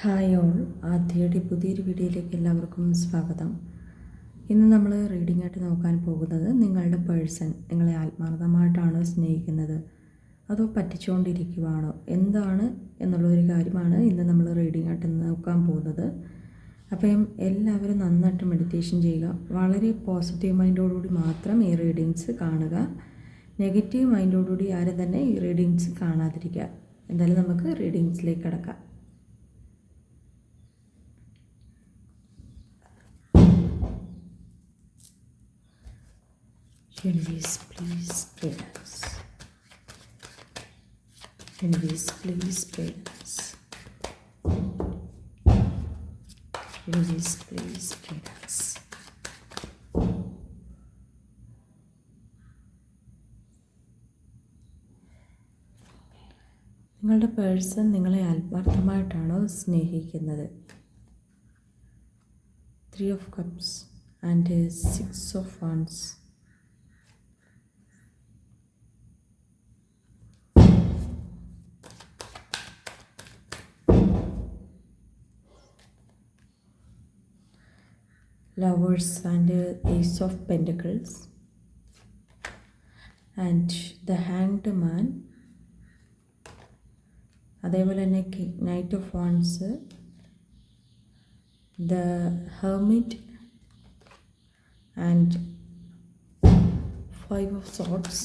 Hi all, ആദ്യയുടെ പുതിയൊരു വീഡിയോയിലേക്ക് എല്ലാവർക്കും സ്വാഗതം. ഇന്ന് നമ്മൾ റീഡിംഗ് ആയിട്ട് നോക്കാൻ പോകുന്നത് നിങ്ങളുടെ പേഴ്സൺ നിങ്ങളെ ആത്മാർത്ഥമായിട്ടാണോ സ്നേഹിക്കുന്നത് അതോ പറ്റിച്ചുകൊണ്ടിരിക്കുവാണോ എന്താണ് എന്നുള്ളൊരു കാര്യമാണ് ഇന്ന് നമ്മൾ റീഡിംഗ് ആയിട്ട് നോക്കാൻ പോകുന്നത്. അപ്പം എല്ലാവരും നന്നായിട്ട് മെഡിറ്റേഷൻ ചെയ്യുക. വളരെ പോസിറ്റീവ് മൈൻഡോടുകൂടി മാത്രം ഈ റീഡിങ്സ് കാണുക. നെഗറ്റീവ് മൈൻഡോടുകൂടി ആരും തന്നെ ഈ റീഡിങ്സ് കാണാതിരിക്കുക. എന്തായാലും നമുക്ക് റീഡിങ്സിലേക്ക് കടക്കാം. Universe, please guide us. Universe, please guide us. Universe, please guide us. നിങ്ങളുടെ പേഴ്സൺ നിങ്ങളെ ആത്മാർത്ഥമായിട്ടാണോ സ്നേഹിക്കുന്നത്? 3 of Cups and 6 of Wands. Lovers and Ace of Pentacles and the Hanged Man. അതേപോലെ തന്നെ Knight of Wands, the Hermit and 5 of Swords.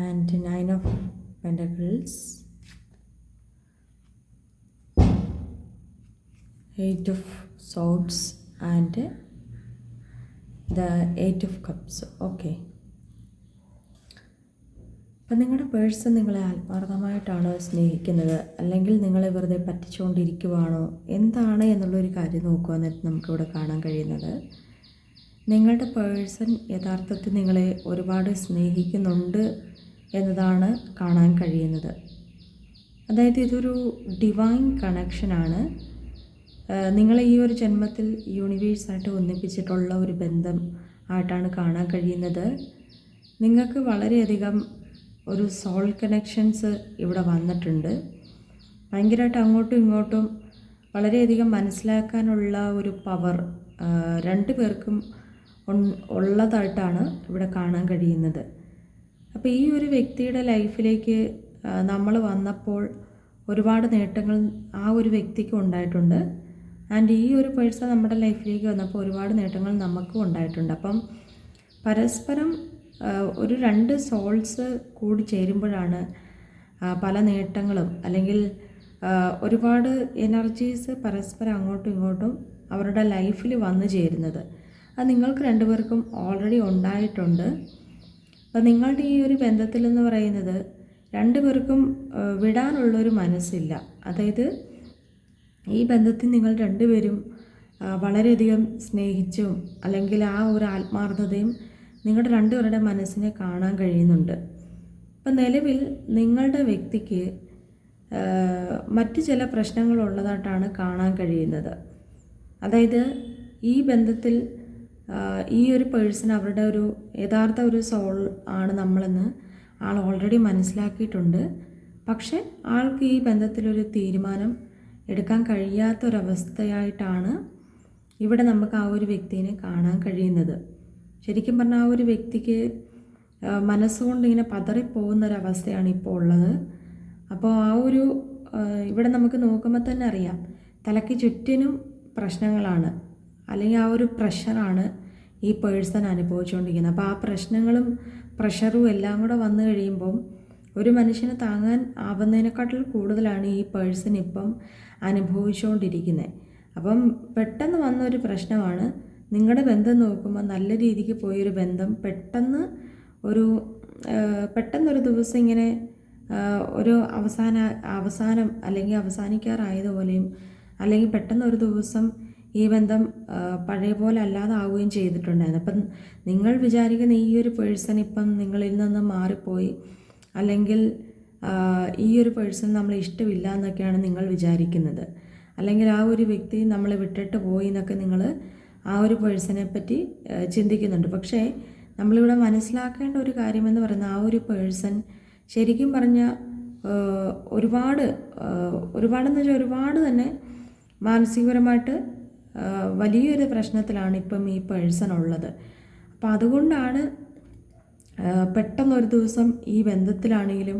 And 9 of Pentacles, 8 of Swords and the 8 of Cups. Okay. അപ്പം നിങ്ങളുടെ person നിങ്ങളെ ആത്മാർത്ഥമായിട്ടാണോ സ്നേഹിക്കുന്നത്, അല്ലെങ്കിൽ നിങ്ങളെ വെറുതെ പറ്റിച്ചുകൊണ്ടിരിക്കുവാണോ, എന്താണ് എന്നുള്ളൊരു കാര്യം നോക്കുക എന്നിട്ട് നമുക്കിവിടെ കാണാൻ കഴിയുന്നത്. നിങ്ങളുടെ പേഴ്സൺ യഥാർത്ഥത്തിൽ നിങ്ങളെ ഒരുപാട് സ്നേഹിക്കുന്നുണ്ട് എന്നതാണ് കാണാൻ കഴിയുന്നത്. അതായത് ഇതൊരു ഡിവൈൻ കണക്ഷനാണ്. നിങ്ങളെ ഈ ഒരു ജന്മത്തിൽ യൂണിവേഴ്സായിട്ട് ഒന്നിപ്പിച്ചിട്ടുള്ള ഒരു ബന്ധം ആയിട്ടാണ് കാണാൻ കഴിയുന്നത്. നിങ്ങൾക്ക് വളരെയധികം ഒരു സോൾ കണക്ഷൻസ് ഇവിടെ വന്നിട്ടുണ്ട്. ഭയങ്കരമായിട്ട് അങ്ങോട്ടും ഇങ്ങോട്ടും വളരെയധികം മനസ്സിലാക്കാനുള്ള ഒരു പവർ രണ്ടു പേർക്കും ഉള്ളതായിട്ടാണ് ഇവിടെ കാണാൻ കഴിയുന്നത്. അപ്പോൾ ഈ ഒരു വ്യക്തിയുടെ ലൈഫിലേക്ക് നമ്മൾ വന്നപ്പോൾ ഒരുപാട് നേട്ടങ്ങൾ ആ ഒരു വ്യക്തിക്ക് ഉണ്ടായിട്ടുണ്ട്. ആൻഡ് ഈ ഒരു പേഴ്സൺ നമ്മുടെ ലൈഫിലേക്ക് വന്നപ്പോൾ ഒരുപാട് നേട്ടങ്ങൾ നമുക്കും ഉണ്ടായിട്ടുണ്ട്. അപ്പം പരസ്പരം ഒരു 2 സോൾസ് കൂടി ചേരുമ്പോഴാണ് പല നേട്ടങ്ങളും, അല്ലെങ്കിൽ ഒരുപാട് എനർജീസ് പരസ്പരം അങ്ങോട്ടും ഇങ്ങോട്ടും അവരുടെ ലൈഫിൽ വന്നു ചേരുന്നത്. അത് നിങ്ങൾക്ക് രണ്ടുപേർക്കും ഓൾറെഡി ഉണ്ടായിട്ടുണ്ട്. അപ്പം നിങ്ങളുടെ ഈ ഒരു ബന്ധത്തിലെന്ന് പറയുന്നത് രണ്ടുപേർക്കും വിടാനുള്ളൊരു മനസ്സില്ല. അതായത് ഈ ബന്ധത്തിൽ നിങ്ങൾ രണ്ടുപേരും വളരെയധികം സ്നേഹിച്ചും അല്ലെങ്കിൽ ആ ഒരു ആത്മാർത്ഥതയും നിങ്ങളുടെ രണ്ടുപേരുടെ മനസ്സിനെ കാണാൻ കഴിയുന്നുണ്ട്. അപ്പം നിലവിൽ നിങ്ങളുടെ വ്യക്തിക്ക് മറ്റ് ചില പ്രശ്നങ്ങളുള്ളതായിട്ടാണ് കാണാൻ കഴിയുന്നത്. അതായത് ഈ ബന്ധത്തിൽ ഈ ഒരു പേഴ്സൺ അവരുടെ ഒരു യഥാർത്ഥ ഒരു സോൾ ആണ് നമ്മളെന്ന് ആൾ ഓൾറെഡി മനസ്സിലാക്കിയിട്ടുണ്ട്. പക്ഷേ ആൾക്ക് ഈ ബന്ധത്തിലൊരു തീരുമാനം എടുക്കാൻ കഴിയാത്തൊരവസ്ഥയായിട്ടാണ് ഇവിടെ നമുക്ക് ആ ഒരു വ്യക്തിയെ കാണാൻ കഴിയുന്നത്. ശരിക്കും പറഞ്ഞാൽ ആ ഒരു വ്യക്തിക്ക് മനസ്സുകൊണ്ട് ഇങ്ങനെ പതറിപ്പോകുന്നൊരവസ്ഥയാണ് ഇപ്പോൾ ഉള്ളത്. അപ്പോൾ ആ ഒരു ഇവിടെ നമുക്ക് നോക്കുമ്പോൾ തന്നെ അറിയാം, തലയ്ക്ക് ചുറ്റിനും പ്രശ്നങ്ങളാണ്, അല്ലെങ്കിൽ ആ ഒരു പ്രഷറാണ് ഈ പേഴ്സൺ അനുഭവിച്ചുകൊണ്ടിരിക്കുന്നത്. അപ്പോൾ ആ പ്രശ്നങ്ങളും പ്രഷറും എല്ലാം കൂടെ വന്നു കഴിയുമ്പം ഒരു മനുഷ്യന് താങ്ങാൻ ആവുന്നതിനെക്കാട്ടിൽ കൂടുതലാണ് ഈ പേഴ്സൺ ഇപ്പം അനുഭവിച്ചുകൊണ്ടിരിക്കുന്നത്. അപ്പം പെട്ടെന്ന് വന്നൊരു പ്രശ്നമാണ്. നിങ്ങളുടെ ബന്ധം നോക്കുമ്പോൾ നല്ല രീതിക്ക് പോയൊരു ബന്ധം പെട്ടെന്നൊരു ദിവസം ഇങ്ങനെ ഒരു അവസാനം അല്ലെങ്കിൽ അവസാനിക്കാറായതുപോലെയും, അല്ലെങ്കിൽ പെട്ടെന്നൊരു ദിവസം ഈ ബന്ധം പഴയ പോലെ അല്ലാതാവുകയും ചെയ്തിട്ടുണ്ടായിരുന്നു. അപ്പം നിങ്ങൾ വിചാരിക്കുന്ന ഈ ഒരു പേഴ്സൺ ഇപ്പം നിങ്ങളിൽ നിന്ന് മാറിപ്പോയി, അല്ലെങ്കിൽ ഈ ഒരു പേഴ്സൺ നമ്മളെ ഇഷ്ടമില്ല എന്നൊക്കെയാണ് നിങ്ങൾ വിചാരിക്കുന്നത്. അല്ലെങ്കിൽ ആ ഒരു വ്യക്തി നമ്മളെ വിട്ടിട്ട് പോയി എന്നൊക്കെ നിങ്ങൾ ആ ഒരു പേഴ്സണെ പറ്റി ചിന്തിക്കുന്നുണ്ട്. പക്ഷേ നമ്മളിവിടെ മനസ്സിലാക്കേണ്ട ഒരു കാര്യമെന്ന് പറയുന്നത് ആ ഒരു പേഴ്സൺ ശരിക്കും പറഞ്ഞാൽ ഒരുപാടെന്ന് വെച്ചാൽ ഒരുപാട് തന്നെ മാനസികപരമായിട്ട് വലിയൊരു പ്രശ്നത്തിലാണ് ഇപ്പം ഈ പേഴ്സൺ ഉള്ളത്. അപ്പം അതുകൊണ്ടാണ് പെട്ടെന്നൊരു ദിവസം ഈ ബന്ധത്തിലാണെങ്കിലും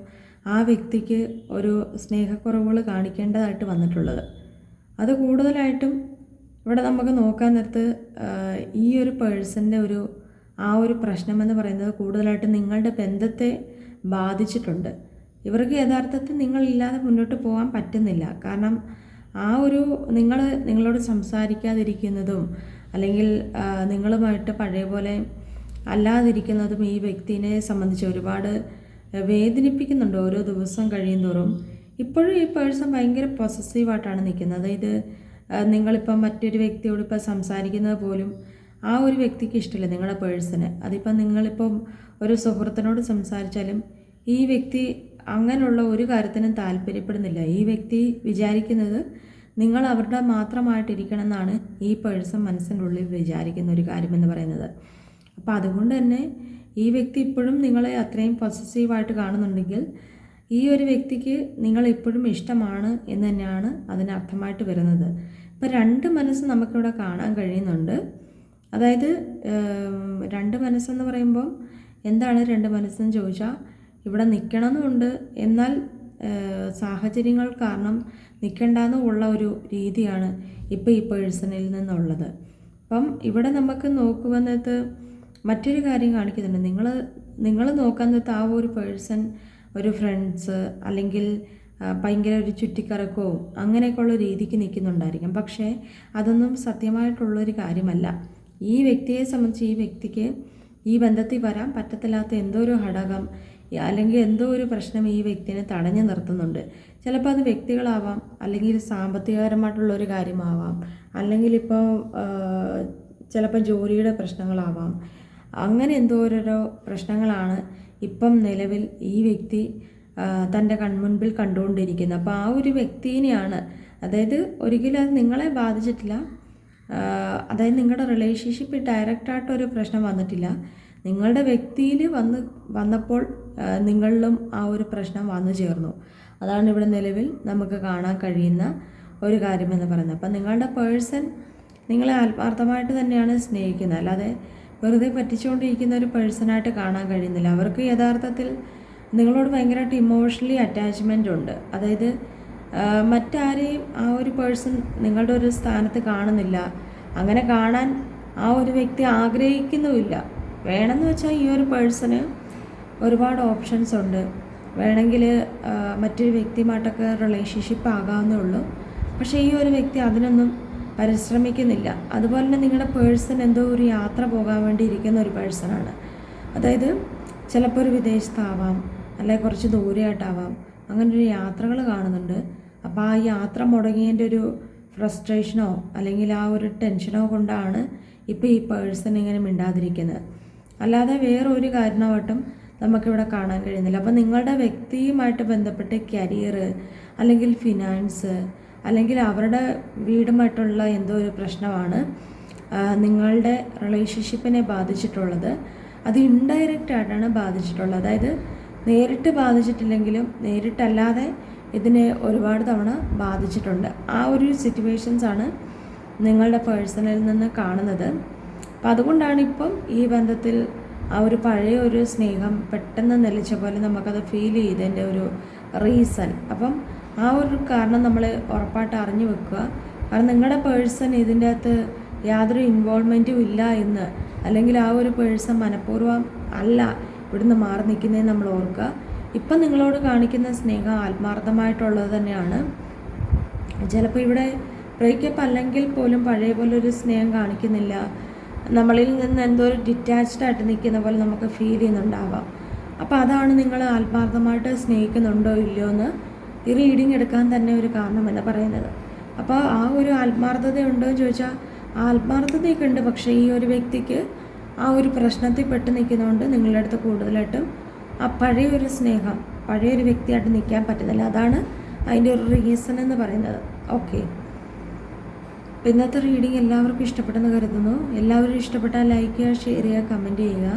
ആ വ്യക്തിക്ക് ഒരു സ്നേഹക്കുറവുകൾ കാണിക്കേണ്ടതായിട്ട് വന്നിട്ടുള്ളത്. അത് കൂടുതലായിട്ടും ഇവിടെ നമുക്ക് നോക്കാൻ നേരത്ത് ഈ ഒരു പേഴ്സൻ്റെ ആ ഒരു പ്രശ്നമെന്ന് പറയുന്നത് കൂടുതലായിട്ട് നിങ്ങളുടെ ബന്ധത്തെ ബാധിച്ചിട്ടുണ്ട്. ഇവർക്ക് യഥാർത്ഥത്തിൽ നിങ്ങളില്ലാതെ മുന്നോട്ട് പോകാൻ പറ്റുന്നില്ല. കാരണം ആ ഒരു നിങ്ങളോട് സംസാരിക്കാതിരിക്കുന്നതും അല്ലെങ്കിൽ നിങ്ങളുമായിട്ട് പഴയ പോലെ അല്ലാതിരിക്കുന്നതും ഈ വ്യക്തിനെ സംബന്ധിച്ച് ഒരുപാട് വേദനിപ്പിക്കുന്നുണ്ട്. ഓരോ ദിവസം കഴിയുന്തോറും ഇപ്പോഴും ഈ പേഴ്സൺ ഭയങ്കര പൊസസീവായിട്ടാണ് നിൽക്കുന്നത്. അതായത് നിങ്ങളിപ്പം മറ്റൊരു വ്യക്തിയോട് ഇപ്പം സംസാരിക്കുന്നത് പോലും ആ ഒരു വ്യക്തിക്ക് ഇഷ്ടമില്ല, നിങ്ങളുടെ പേഴ്സണ്. അതിപ്പം നിങ്ങളിപ്പം ഒരു സുഹൃത്തിനോട് സംസാരിച്ചാലും ഈ വ്യക്തി അങ്ങനെയുള്ള ഒരു കാര്യത്തിനും താല്പര്യപ്പെടുന്നില്ല. ഈ വ്യക്തി വിചാരിക്കുന്നത് നിങ്ങൾ അവരുടെ മാത്രമായിട്ടിരിക്കണം എന്നാണ് ഈ പേഴ്സൺ മനസ്സിൻ്റെ ഉള്ളിൽ വിചാരിക്കുന്ന ഒരു കാര്യമെന്ന് പറയുന്നത്. അപ്പോൾ അതുകൊണ്ട് തന്നെ ഈ വ്യക്തി ഇപ്പോഴും നിങ്ങളെ അത്രയും പൊസസീവായിട്ട് കാണുന്നുണ്ടെങ്കിൽ ഈ ഒരു വ്യക്തിക്ക് നിങ്ങളിപ്പോഴും ഇഷ്ടമാണ് എന്ന് തന്നെയാണ് അതിനർത്ഥമായിട്ട് വരുന്നത്. ഇപ്പോൾ രണ്ട് മനസ്സ് നമുക്കിവിടെ കാണാൻ കഴിയുന്നുണ്ട്. അതായത് രണ്ട് മനസ്സെന്ന് പറയുമ്പം എന്താണ് രണ്ട് മനസ്സെന്ന് ചോദിച്ചാൽ ഇവിടെ നിൽക്കണമെന്നുണ്ട്, എന്നാൽ സാഹചര്യങ്ങൾ കാരണം നിൽക്കേണ്ടെന്നുള്ള ഒരു രീതിയാണ് ഇപ്പോൾ ഈ പേഴ്സണിൽ നിന്നുള്ളത്. അപ്പം ഇവിടെ നമുക്ക് നോക്കുവന്നത് മറ്റൊരു കാര്യം കാണിക്കുന്നുണ്ട്. നിങ്ങൾ നോക്കാൻ നേരത്ത് ആ ഒരു പേഴ്സൺ ഒരു ഫ്രണ്ട്സ് അല്ലെങ്കിൽ ഭയങ്കര ഒരു ചുറ്റിക്കറക്കവും അങ്ങനെയൊക്കെയുള്ള രീതിക്ക് നിൽക്കുന്നുണ്ടായിരിക്കും. പക്ഷേ അതൊന്നും സത്യമായിട്ടുള്ളൊരു കാര്യമല്ല. ഈ വ്യക്തിയെ സംബന്ധിച്ച് ഈ വ്യക്തിക്ക് ഈ ബന്ധത്തിൽ വരാൻ പറ്റത്തില്ലാത്ത എന്തോ ഒരു ഘടകം അല്ലെങ്കിൽ എന്തോ ഒരു പ്രശ്നം ഈ വ്യക്തിനെ തടഞ്ഞു നിർത്തുന്നുണ്ട്. ചിലപ്പോൾ അത് വ്യക്തികളാവാം, അല്ലെങ്കിൽ സാമ്പത്തികപരമായിട്ടുള്ളൊരു കാര്യമാവാം, അല്ലെങ്കിൽ ഇപ്പോൾ ചിലപ്പോൾ ജോലിയുടെ പ്രശ്നങ്ങളാവാം. അങ്ങനെ എന്തോ ഓരോരോ പ്രശ്നങ്ങളാണ് ഇപ്പം നിലവിൽ ഈ വ്യക്തി തൻ്റെ കൺമുൻപിൽ കണ്ടുകൊണ്ടിരിക്കുന്നത്. അപ്പോൾ ആ ഒരു വ്യക്തിനെയാണ്, അതായത് ഒരിക്കലും അത് നിങ്ങളെ ബാധിച്ചിട്ടില്ല, അതായത് നിങ്ങളുടെ റിലേഷൻഷിപ്പിൽ ഡയറക്റ്റായിട്ടൊരു പ്രശ്നം വന്നിട്ടില്ല. നിങ്ങളുടെ വ്യക്തിയിൽ വന്നപ്പോൾ നിങ്ങളിലും ആ ഒരു പ്രശ്നം വന്നു ചേർന്നു. അതാണ് ഇവിടെ നിലവിൽ നമുക്ക് കാണാൻ കഴിയുന്ന ഒരു കാര്യമെന്ന് പറയുന്നത്. അപ്പം നിങ്ങളുടെ പേഴ്സൺ നിങ്ങളെ ആത്മാർത്ഥമായിട്ട് തന്നെയാണ് സ്നേഹിക്കുന്നത്, അല്ലാതെ വെറുതെ പറ്റിച്ചുകൊണ്ടിരിക്കുന്ന ഒരു പേഴ്സണായിട്ട് കാണാൻ കഴിയുന്നില്ല. അവർക്ക് യഥാർത്ഥത്തിൽ നിങ്ങളോട് ഭയങ്കരമായിട്ട് ഇമോഷണലി അറ്റാച്ച്മെൻ്റ് ഉണ്ട്. അതായത് മറ്റാരെയും ആ ഒരു പേഴ്സൺ നിങ്ങളുടെ ഒരു സ്ഥാനത്ത് കാണുന്നില്ല, അങ്ങനെ കാണാൻ ആ ഒരു വ്യക്തി ആഗ്രഹിക്കുന്നുമില്ല. വേണമെന്ന് വെച്ചാൽ ഈ ഒരു പേഴ്സണ് ഒരുപാട് ഓപ്ഷൻസ് ഉണ്ട്. വേണമെങ്കിൽ മറ്റൊരു വ്യക്തിയുമായിട്ടൊക്കെ റിലേഷൻഷിപ്പ് ആകാവുന്നേ ഉള്ളൂ. പക്ഷേ ഈ ഒരു വ്യക്തി അതിനൊന്നും പരിശ്രമിക്കുന്നില്ല. അതുപോലെ തന്നെ നിങ്ങളുടെ പേഴ്സൺ എന്തോ ഒരു യാത്ര പോകാൻ വേണ്ടി ഇരിക്കുന്ന ഒരു പേഴ്സണാണ്. അതായത് ചിലപ്പോൾ ഒരു വിദേശത്താവാം, അല്ലെങ്കിൽ കുറച്ച് ദൂരെയായിട്ടാവാം, അങ്ങനൊരു യാത്രകൾ കാണുന്നുണ്ട്. അപ്പോൾ ആ യാത്ര മുടങ്ങിയതിൻ്റെ ഒരു ഫ്രസ്ട്രേഷനോ അല്ലെങ്കിൽ ആ ഒരു ടെൻഷനോ കൊണ്ടാണ് ഇപ്പോൾ ഈ പേഴ്സൺ ഇങ്ങനെ മിണ്ടാതിരിക്കുന്നത്. അല്ലാതെ വേറൊരു കാരണമായിട്ടും നമുക്കിവിടെ കാണാൻ കഴിയുന്നില്ല. അപ്പോൾ നിങ്ങളുടെ വ്യക്തിയുമായിട്ട് ബന്ധപ്പെട്ട് കരിയർ അല്ലെങ്കിൽ ഫിനാൻസ് അല്ലെങ്കിൽ അവരുടെ വീടുമായിട്ടുള്ള എന്തോ ഒരു പ്രശ്നമാണ് നിങ്ങളുടെ റിലേഷൻഷിപ്പിനെ ബാധിച്ചിട്ടുള്ളത്. അത് ഇൻഡയറക്റ്റായിട്ടാണ് ബാധിച്ചിട്ടുള്ളത്. അതായത് നേരിട്ട് ബാധിച്ചിട്ടില്ലെങ്കിലും നേരിട്ടല്ലാതെ ഇതിനെ ഒരുപാട് തവണ ബാധിച്ചിട്ടുണ്ട്. ആ ഒരു സിറ്റുവേഷൻസാണ് നിങ്ങളുടെ പേഴ്സണിൽ നിന്ന് കാണുന്നത്. അപ്പം അതുകൊണ്ടാണ് ഇപ്പം ഈ ബന്ധത്തിൽ ആ ഒരു പഴയ ഒരു സ്നേഹം പെട്ടെന്ന് നിലച്ച പോലെ നമുക്കത് ഫീൽ ചെയ്തതിൻ്റെ ഒരു റീസൺ. അപ്പം ആ ഒരു കാരണം നമ്മൾ ഉറപ്പായിട്ട് അറിഞ്ഞു വെക്കുക. കാരണം നിങ്ങളുടെ പേഴ്സൺ ഇതിൻ്റെ അകത്ത് യാതൊരു ഇൻവോൾവ്മെൻറ്റും ഇല്ല എന്ന്, അല്ലെങ്കിൽ ആ ഒരു പേഴ്സൺ മനഃപൂർവ്വം അല്ല ഇവിടുന്ന് മാറി നിൽക്കുന്നതെന്ന് നമ്മൾ ഓർക്കുക. ഇപ്പം നിങ്ങളോട് കാണിക്കുന്ന സ്നേഹം ആത്മാർത്ഥമായിട്ടുള്ളത് തന്നെയാണ്. ചിലപ്പോൾ ഇവിടെ ബ്രേക്കപ്പ് അല്ലെങ്കിൽ പോലും പഴയ പോലെ ഒരു സ്നേഹം കാണിക്കുന്നില്ല, നമ്മളിൽ നിന്ന് എന്തോ ഒരു ഡിറ്റാച്ച്ഡ് ആയിട്ട് നിൽക്കുന്ന പോലെ നമുക്ക് ഫീൽ ചെയ്യുന്നുണ്ടാവാം. അപ്പോൾ അതാണ് നിങ്ങൾ ആത്മാർത്ഥമായിട്ട് സ്നേഹിക്കുന്നുണ്ടോ ഇല്ലയോ എന്ന് ഈ റീഡിങ് എടുക്കാൻ തന്നെ ഒരു കാരണം എന്ന് പറയുന്നത്. അപ്പോൾ ആ ഒരു ആത്മാർത്ഥത ഉണ്ടോ എന്ന് ചോദിച്ചാൽ ആത്മാർത്ഥതയൊക്കെ ഉണ്ട്. പക്ഷേ ഈ ഒരു വ്യക്തിക്ക് ആ ഒരു പ്രശ്നത്തിൽ പെട്ട് നിൽക്കുന്നതുകൊണ്ട് നിങ്ങളുടെ അടുത്ത് കൂടുതലായിട്ടും ആ പഴയൊരു സ്നേഹം പഴയൊരു വ്യക്തിയായിട്ട് നിൽക്കാൻ പറ്റുന്നില്ല. അതാണ് അതിൻ്റെ ഒരു റീസൺ എന്ന് പറയുന്നത്. ഓക്കെ, ഇന്നത്തെ റീഡിങ് എല്ലാവർക്കും ഇഷ്ടപ്പെട്ടെന്ന് കരുതുന്നു. എല്ലാവരും ഇഷ്ടപ്പെട്ടാൽ ലൈക്ക് ചെയ്യുക, ഷെയർ ചെയ്യുക, കമൻറ്റ് ചെയ്യുക.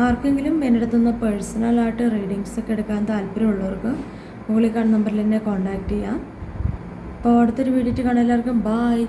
ആർക്കെങ്കിലും എൻ്റെ അടുത്തുനിന്ന് പേഴ്സണലായിട്ട് റീഡിങ്സ് ഒക്കെ എടുക്കാൻ താല്പര്യമുള്ളവർക്ക് മുകളിൽ കാണുന്ന നമ്പറിൽ എന്നെ കോൺടാക്റ്റ് ചെയ്യാം. അപ്പോൾ അടുത്തൊരു വീഡിയോ കാണാൻ എല്ലാവർക്കും ബായ്.